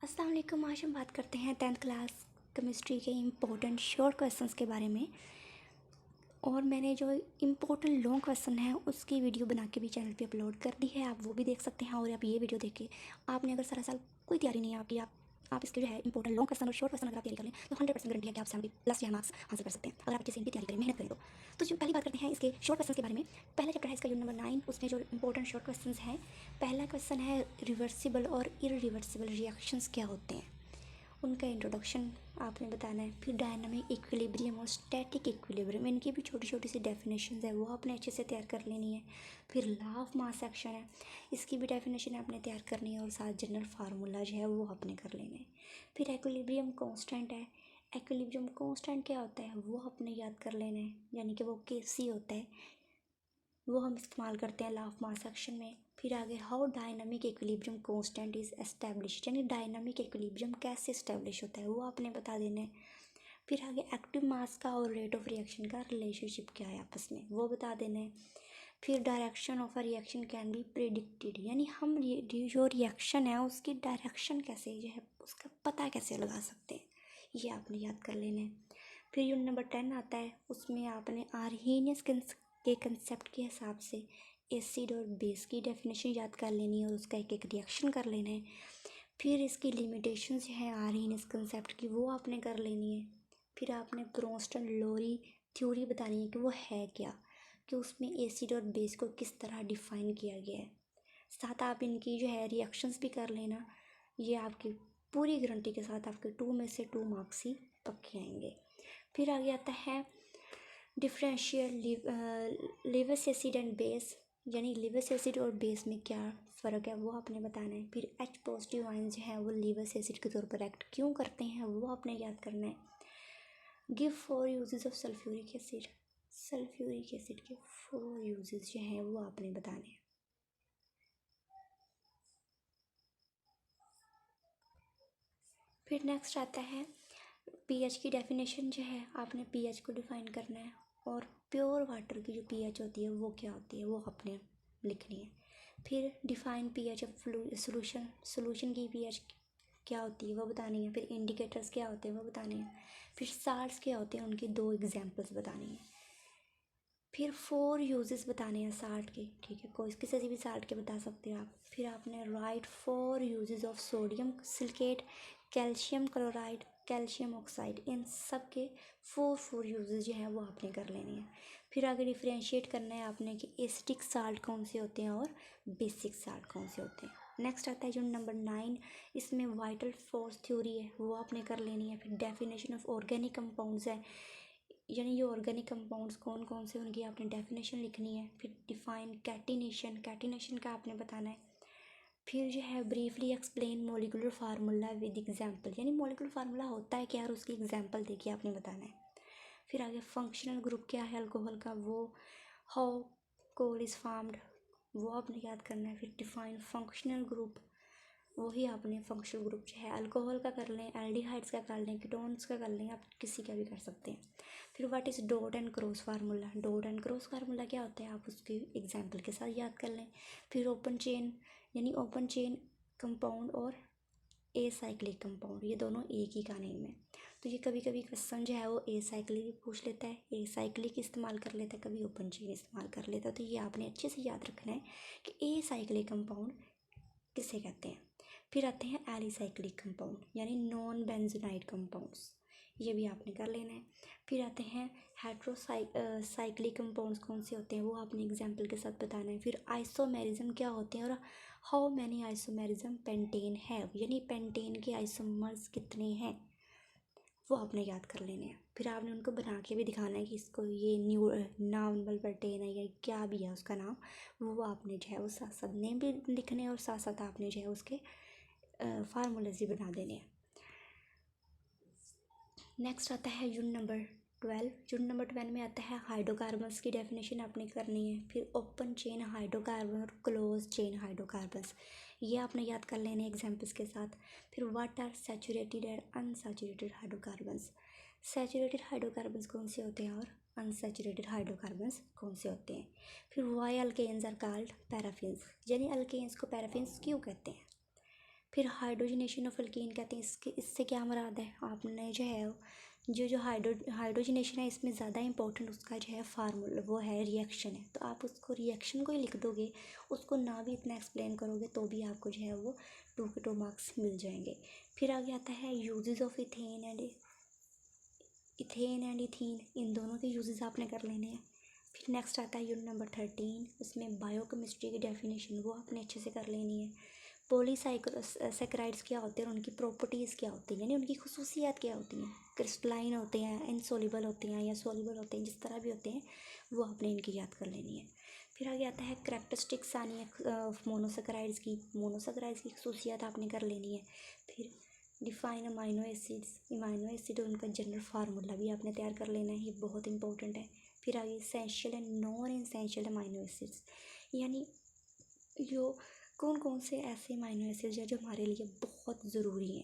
अस्सलाम वालेकुम। आज हम बात करते हैं 10th क्लास केमिस्ट्री के इम्पोर्टेंट शॉर्ट क्वेश्चंस के बारे में। और मैंने जो इम्पोर्टेंट लॉन्ग क्वेश्चन है उसकी वीडियो बना के भी चैनल पे अपलोड कर दी है, आप वो भी देख सकते हैं। और आप ये वीडियो देख के आपने अगर सारा साल कोई तैयारी नहीं है आपकी, आप इसके जो है इंपॉर्टेंट लॉन्ग क्वेश्चन और शॉर्ट क्वेश्चन अगर आप तैयारी कर लें तो 100% गारंटी है कि आप 70+ या मार्क्स हासिल कर सकते हैं अगर आप अच्छे से इनकी तैयारी करें, मेहनत करें तो जो पहली बात करते हैं इसके शॉर्ट क्वेश्चन के बारे में। पहला चैप्टर है इसका यूनिट नंबर 9, उसमें जो इंपॉर्टेंट शॉर्ट क्वेश्चन हैं। पहला क्वेश्चन है रिवर्सिबल और इरिवर्सिबल रिएक्शंस क्या होते हैं, उनका इंट्रोडक्शन आपने बताना है। फिर डायनामिक इक्विलिब्रियम और स्टैटिक इक्विलिब्रियम, इनकी भी छोटी छोटी सी डेफिनेशंस है वो आपने अच्छे से तैयार कर लेनी है। फिर लॉ ऑफ मास एक्शन है, इसकी भी डेफिनेशन आपने तैयार करनी है और साथ जनरल फार्मूला जो है वो आपने कर लेने हैं। फिर एक्विलिब्रियम कांस्टेंट है, एक्विलिब्रियम कांस्टेंट क्या होता है वो आपने याद कर लेना है, यानी कि वो Kc होता है, वो हम इस्तेमाल करते हैं लॉ ऑफ मास एक्शन में। फिर आगे how dynamic equilibrium constant is established, यानी डायनामिक इक्विलिब्रियम कैसे इस्टेब्लिश होता है वो आपने बता देना है। फिर आगे एक्टिव मास का और रेट ऑफ रिएक्शन का रिलेशनशिप क्या है आपस में वो बता देना है। फिर direction of a reaction can be predicted, यानी हम जो रिएक्शन है उसकी डायरेक्शन कैसे जो है उसका पता कैसे लगा सकते हैं, ये आपने याद कर लेना है। फिर यूनिट नंबर 10 आता है, उसमें आपने आर्हेनियस के कंसेप्ट के हिसाब से एसिड और बेस की डेफिनेशन याद कर लेनी है और उसका एक एक रिएक्शन कर लेना है। फिर इसकी लिमिटेशंस हैं आर्हेनियस कंसेप्ट की, वो आपने कर लेनी है। फिर आपने ब्रोंस्टन लोरी थ्योरी बतानी है कि वो है क्या, कि उसमें एसिड और बेस को किस तरह डिफ़ाइन किया गया है। साथ आप इनकी जो है रिएक्शंस भी कर लेना, ये आपकी पूरी गारंटी के साथ आपके 2 में से 2 मार्क्स ही पक्के आएंगे। फिर आगे आता है differential lives acid and base, यानी लिवस एसिड और बेस में क्या फ़र्क है वो आपने बताना है। फिर H पॉजिटिव आयन जो है वो लिवस एसिड के तौर पर एक्ट क्यों करते हैं वो आपने याद करना है। Give 4 uses of sulphuric acid, sulphuric acid के 4 यूजेस जो हैं वो आपने बताने हैं। फिर नेक्स्ट आता है पीएच की डेफिनेशन जो है आपने पीएच को डिफ़ाइन करना है, और प्योर वाटर की जो पीएच होती है वो क्या होती है वो आपने लिखनी है। फिर define pH of solution, solution की पीएच क्या होती है वो बतानी है। फिर इंडिकेटर्स क्या होते हैं वो बताने हैं। फिर साल्ट्स क्या होते हैं उनकी 2 एग्जांपल्स बतानी है। फिर 4 यूजेस बताने हैं साल्ट के, ठीक है, कोई किसी से भी साल्ट के बता सकते हैं आप। फिर आपने write 4 uses of sodium silicate, calcium chloride, calcium oxide, इन सब के 4 यूजेस जो हैं वो आपने कर लेने हैं। फिर आगे डिफ्रेंशिएट करना है आपने कि एसिटिक साल्ट कौन से होते हैं और बेसिक साल्ट कौन से होते हैं। नेक्स्ट आता है जो नंबर 9, इसमें वाइटल फोर्स थ्योरी है वो आपने कर लेनी है। फिर डेफिनेशन ऑफ ऑर्गेनिक कंपाउंड्स है, यानी ये ऑर्गेनिक कंपाउंड्स कौन कौन से उनकी आपने डेफिनेशन लिखनी है। फिर डिफाइन कैटिनेशन, कैटिनेशन का आपने बताना है। फिर जो है briefly explain molecular formula with example, यानी मोलिकुलर फार्मूला होता है क्या और उसकी एग्जांपल देखिए आपने बताना है। फिर आगे फंक्शनल ग्रुप क्या है अल्कोहल का, वो हाउ कोल इज़ फार्म्ड वो आपने याद करना है। फिर डिफाइन फंक्शनल ग्रुप, वही आपने फंक्शनल ग्रुप जो है अल्कोहल का कर लें, एल्डिहाइड्स का कर लें, कीटोन्स का कर लें, आप किसी का भी कर सकते हैं। फिर what is dot and cross formula, dot and cross formula क्या होता है आप उसके एग्जांपल के साथ याद कर लें। फिर ओपन चेन, यानी ओपन चेन कंपाउंड और ए साइक्लिक कंपाउंड, ये दोनों एक ही का नेम है। तो ये कभी कभी क्वेश्चन जो है वो ए साइक्लिक भी पूछ लेता है, ए साइक्लिक इस्तेमाल कर लेता है, कभी ओपन चेन इस्तेमाल कर लेता है। तो ये आपने अच्छे से याद रखना है कि ए साइक्लिक कंपाउंड किसे कहते हैं। फिर आते हैं एलिसाइक्लिक कंपाउंड, यानी नॉन बेंजोनाइड कंपाउंड्स, ये भी आपने कर लेना है। फिर आते हैं साइक्लिक कंपाउंड्स कौन से होते हैं वो आपने एग्जांपल के साथ बताना है। फिर आइसोमेरिज्म क्या होते हैं और हाउ मैनी आइसोमेरिज्म पेंटेन है, यानी पेंटेन के आइसोमर्स कितने हैं वो आपने याद कर लेने हैं। फिर आपने उनको बना के भी दिखाना है कि इसको ये न्यू नाउन पेंटेन है या क्या भी है उसका नाम, वो आपने जो है वो साथ साथ नेम भी लिखने हैं और साथ साथ आपने जो है उसके फार्मूलेज भी बना देने हैं। नेक्स्ट आता है यूनिट नंबर 12, यूनिट नंबर 12 में आता है हाइड्रोकार्बन्स की डेफिनेशन आपने करनी है। फिर ओपन चेन हाइड्रोकार्बन और क्लोज चेन हाइड्रोकार्बन्स, ये आपने याद कर लेने एग्जांपल्स के साथ। फिर what are saturated and unsaturated hydrocarbons, saturated hydrocarbons कौन से होते हैं और अनसैचुरेटेड हाइड्रोकार्बन्स कौन से होते हैं। फिर why alkanes are called paraffins, यानी अल्केन्स को पैराफिन्स क्यों कहते हैं। फिर हाइड्रोजनेशन ऑफ एल्कीन कहते हैं, इससे क्या मुराद है, आपने जो है जो हाइड्रोजनेशन है इसमें ज़्यादा इंपॉर्टेंट उसका जो है फार्मूला वो है रिएक्शन है, तो आप उसको रिएक्शन को ही लिख दोगे, उसको ना भी इतना एक्सप्लेन करोगे तो भी आपको जो है वो 2 के 2 मार्क्स मिल जाएंगे। फिर आगे आता है uses of ethane and ethene, इन दोनों के यूजेस आपने कर लेने हैं। फिर नेक्स्ट आता है यूनिट नंबर 13, उसमें बायोकेमिस्ट्री की डेफिनेशन वो आपने अच्छे से कर लेनी है। पॉलीसैकेराइड्स क्या होते हैं और उनकी प्रॉपर्टीज़ क्या होती हैं, यानी उनकी खुसूसियात क्या होती हैं, क्रिस्टलाइन होते हैं, इनसोल्यूबल होते हैं या सोल्यूबल होते हैं, जिस तरह भी होते हैं वो आपने इनकी याद कर लेनी है। फिर आगे आता है करैक्टरिस्टिक्स आनी है मोनोसैकेराइड्स की खुसूसियात आपने कर लेनी है। फिर डिफाइन अमाइनो एसिड और उनका जनरल फार्मूला भी आपने तैयार कर लेना है, ये बहुत इंपॉर्टेंट है। फिर आगे essential and non essential amino acids, यानी जो कौन कौन से ऐसे अमाइनो एसिड्स हैं जो हमारे लिए बहुत ज़रूरी हैं।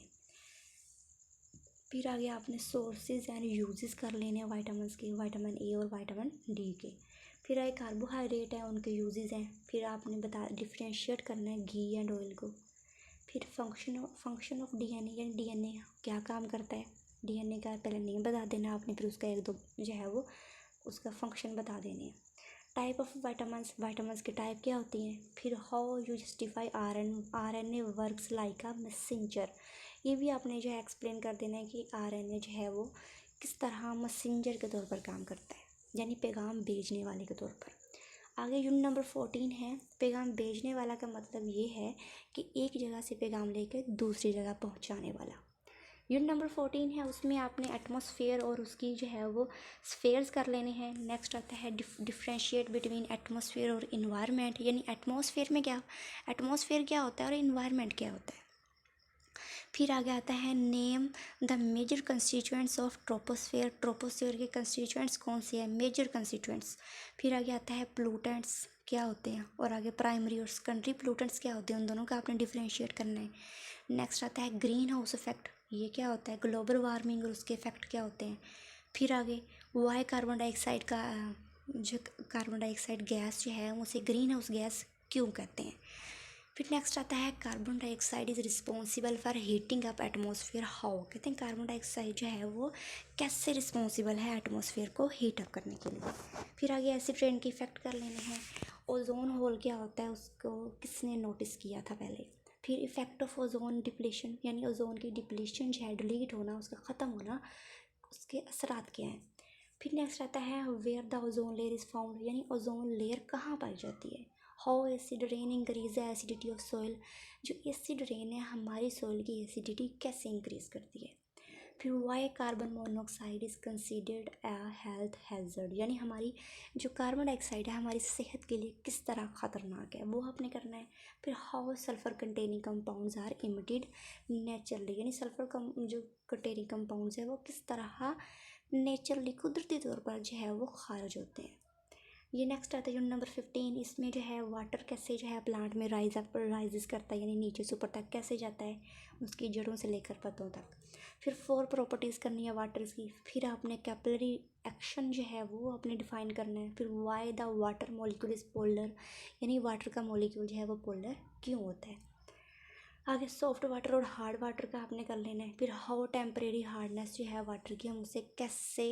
फिर आगे आपने सोर्सेज एंड यूजेस कर लेने हैं वाइटामिन के, विटामिन ए और विटामिन डी के। फिर आगे कार्बोहाइड्रेट है, उनके यूजेस हैं। फिर आपने डिफ्रेंशिएट करना है घी एंड ऑयल को। फिर फंक्शन ऑफ डीएनए, यानी डीएनए क्या काम करता है, डीएनए का पहले नेम बता देना आपने, फिर उसका 1-2 जो है वो उसका फंक्शन बता देने हैं। टाइप ऑफ वाइटामस के टाइप क्या होती हैं। फिर how you justify RNA works like a messenger, ये भी आपने जो है एक्सप्लेन कर देना है कि आरएनए जो है वो किस तरह मैसेंजर के तौर पर काम करता है, यानी पैगाम भेजने वाले के तौर पर। आगे यूनिट नंबर 14 है, पैगाम भेजने वाला का मतलब ये है कि एक जगह से पैगाम लेकर दूसरी जगह पहुंचाने वाला। यूनिट नंबर 14 है, उसमें आपने एटमॉस्फेयर और उसकी जो है वो स्फेयर्स कर लेने हैं। नेक्स्ट आता है डिफ्रेंशिएट बिटवीन एटमॉस्फेयर और इन्वायरमेंट, यानी एटमॉस्फेयर क्या होता है और इन्वायरमेंट क्या होता है। फिर आगे आता है name the major constituents of troposphere के कंस्टिट्यूएंट्स कौन से हैं, मेजर कंस्टिट्यूएंट्स। फिर आगे आता है प्लूटेंट्स क्या होते हैं, और आगे प्राइमरी और सेकेंडरी प्लूटेंट्स क्या होते हैं, उन दोनों का आपने डिफ्रेंशिएट करना है। नेक्स्ट आता है ग्रीन हाउस इफेक्ट, ये क्या होता है, ग्लोबल वार्मिंग और उसके इफेक्ट क्या होते हैं। फिर आगे वाई कार्बन डाइऑक्साइड का जो कार्बन डाइऑक्साइड गैस जो है उसे ग्रीन हाउस गैस क्यों कहते हैं। फिर नेक्स्ट आता है carbon dioxide is responsible for heating up atmosphere how, कहते हैं कार्बन डाइऑक्साइड जो है वो कैसे रिस्पॉन्सिबल है एटमॉस्फेयर को हीट अप करने के लिए। फिर आगे एसिड रेन के इफेक्ट कर लेने हैं। ओजोन होल क्या होता है उसको किसने नोटिस किया था पहले। फिर इफेक्ट ऑफ ओजोन डिप्लीशन, यानी ओजोन की डिप्लीशन जो है डिलीट होना, उसका ख़त्म होना, उसके असरात क्या हैं। फिर नेक्स्ट आता है where the ozone layer is found, यानी ओजोन लेयर कहाँ पाई जाती है। How acid rain increase the acidity of soil, जो एसिड रेन है हमारी सॉइल की एसिडिटी कैसे इंक्रीज करती है। फिर why carbon monoxide is considered a health hazard, यानी हमारी जो कार्बन डाइऑक्साइड है हमारी सेहत के लिए किस तरह ख़तरनाक है, वो आपने करना है। फिर how sulphur containing compounds are emitted naturally, यानी जो कंटेनिंग कंपाउंड्स है वो किस तरह नेचुरली कुदरती तौर पर जो है वो खारिज होते हैं। ये नेक्स्ट आता है यूनिट नंबर 15, इसमें जो है वाटर कैसे जो है प्लांट में राइजेस करता है, यानी नीचे से ऊपर तक कैसे जाता है, उसकी जड़ों से लेकर पत्तों तक। फिर 4 प्रॉपर्टीज़ करनी है वाटर की। फिर आपने कैपिलरी एक्शन जो है वो आपने डिफाइन करना है। फिर why the water molecule is polar, यानी वाटर का मॉलिक्यूल जो है वो पोलर क्यों होता है। आगे सॉफ्ट वाटर और हार्ड वाटर का आपने कर लेना है। फिर हाउ टेम्परेरी हार्डनेस जो है वाटर की हम उसे कैसे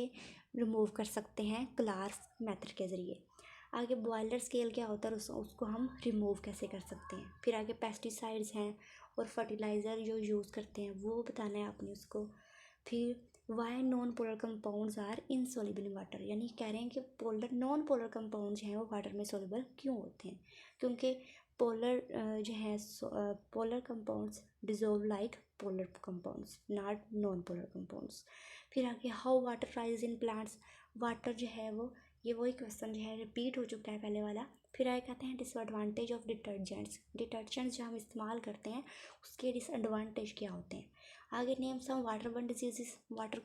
रिमूव कर सकते हैं क्लास मेथड के ज़रिए। आगे बॉयलर स्केल क्या होता है उसको हम रिमूव कैसे कर सकते हैं। फिर आगे पेस्टिसाइड्स हैं और फर्टिलाइज़र जो यूज़ करते हैं वो बताना है आपने उसको। फिर why non polar compounds are insoluble in water, यानी कह रहे हैं कि नॉन पोलर कंपाउंड्स हैं वो वाटर में सॉल्युबल क्यों होते हैं, क्योंकि पोलर जो है polar compounds dissolve like polar compounds not non polar compounds. फिर आगे how water rise in plants, water जो है वो ये वही क्वेश्चन जो है रिपीट हो चुका है पहले वाला। फिर आगे कहते हैं डिसएडवांटेज ऑफ डिटर्जेंट्स जो हम इस्तेमाल करते हैं उसके डिसएडवांटेज क्या होते हैं। आगे नेम सम वाटरबर्न डिजीज़,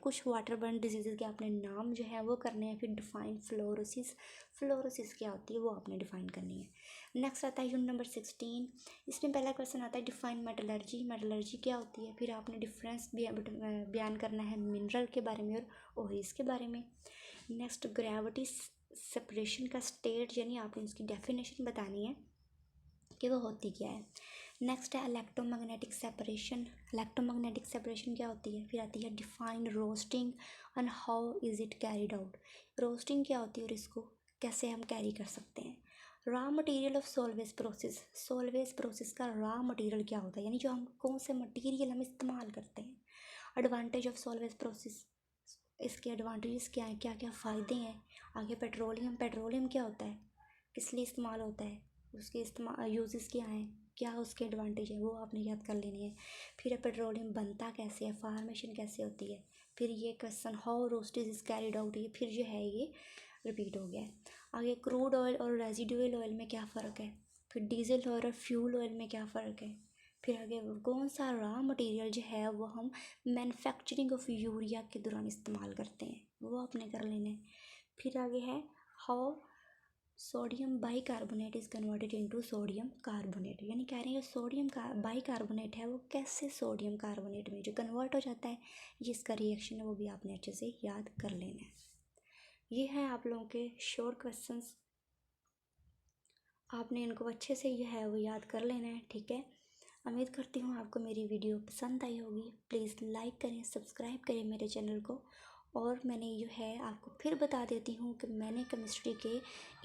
कुछ वाटरबर्न डिजीज़ के आपने नाम जो है वो करने हैं। फिर डिफाइन फ्लोरोसिस क्या होती है वो आपने डिफाइन करनी है। नेक्स्ट आता है यूनिट नंबर 16, इसमें पहला क्वेश्चन आता है डिफाइन मेटलर्जी क्या होती है। फिर आपने डिफरेंस बयान करना है मिनरल के बारे में और ओरिस के बारे में। नेक्स्ट ग्रेविटी सेपरेशन का स्टेट, यानी आपने उसकी डेफिनेशन बतानी है कि वो होती क्या है। नेक्स्ट है इलेक्ट्रोमैग्नेटिक सेपरेशन। इलेक्ट्रोमैग्नेटिक सेपरेशन क्या होती है? फिर आती है define roasting and how is it carried out. Roasting क्या होती है और इसको कैसे हम कैरी कर सकते हैं। Raw material of solvay process. Solvay process का रॉ मटेरियल क्या होता है, यानी जो हम कौन से मटेरियल हम इस्तेमाल करते हैं। एडवांटेज ऑफ सोल्वेज प्रोसेस, इसके एडवांटेजेस क्या हैं, क्या क्या फ़ायदे हैं। आगे पेट्रोलियम, पेट्रोलियम क्या होता है, किस लिए इस्तेमाल होता है, उसके इस्तेमाल यूजेस क्या हैं, क्या उसके एडवांटेज है, वो आपने याद कर लेनी है। फिर है पेट्रोलियम बनता कैसे है, फार्मेशन कैसे होती है। फिर ये question how roasting is carried out, ये फिर जो है ये रिपीट हो गया है। आगे क्रूड ऑयल और रेजिडुअल ऑयल में क्या फ़र्क है। फिर डीजल ऑयल और फ्यूल ऑयल में क्या फ़र्क है। फिर आगे कौन सा रॉ मटेरियल जो है वो हम मैन्युफैक्चरिंग ऑफ यूरिया के दौरान इस्तेमाल करते हैं, वो आपने कर लेना है। फिर आगे है how sodium bicarbonate is converted into sodium carbonate, यानी कह रहे हैं सोडियम का बाइकार्बोनेट है वो कैसे सोडियम कार्बोनेट में जो कन्वर्ट हो जाता है, ये इसका रिएक्शन है, वो भी आपने अच्छे से याद कर लेना है। ये है आप लोगों के शॉर्ट क्वेश्चंस, आपने इनको अच्छे से ये है वो याद कर लेना है, ठीक है। उम्मीद करती हूँ आपको मेरी वीडियो पसंद आई होगी। प्लीज़ लाइक करें, सब्सक्राइब करें मेरे चैनल को। और मैंने जो है आपको फिर बता देती हूँ कि मैंने केमिस्ट्री के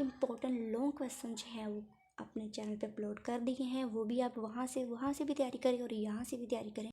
इम्पोर्टेंट लॉन्ग क्वेश्चन जो हैं वो अपने चैनल पे अपलोड कर दिए हैं, वो भी आप वहाँ से भी तैयारी करें और यहाँ से भी तैयारी करें।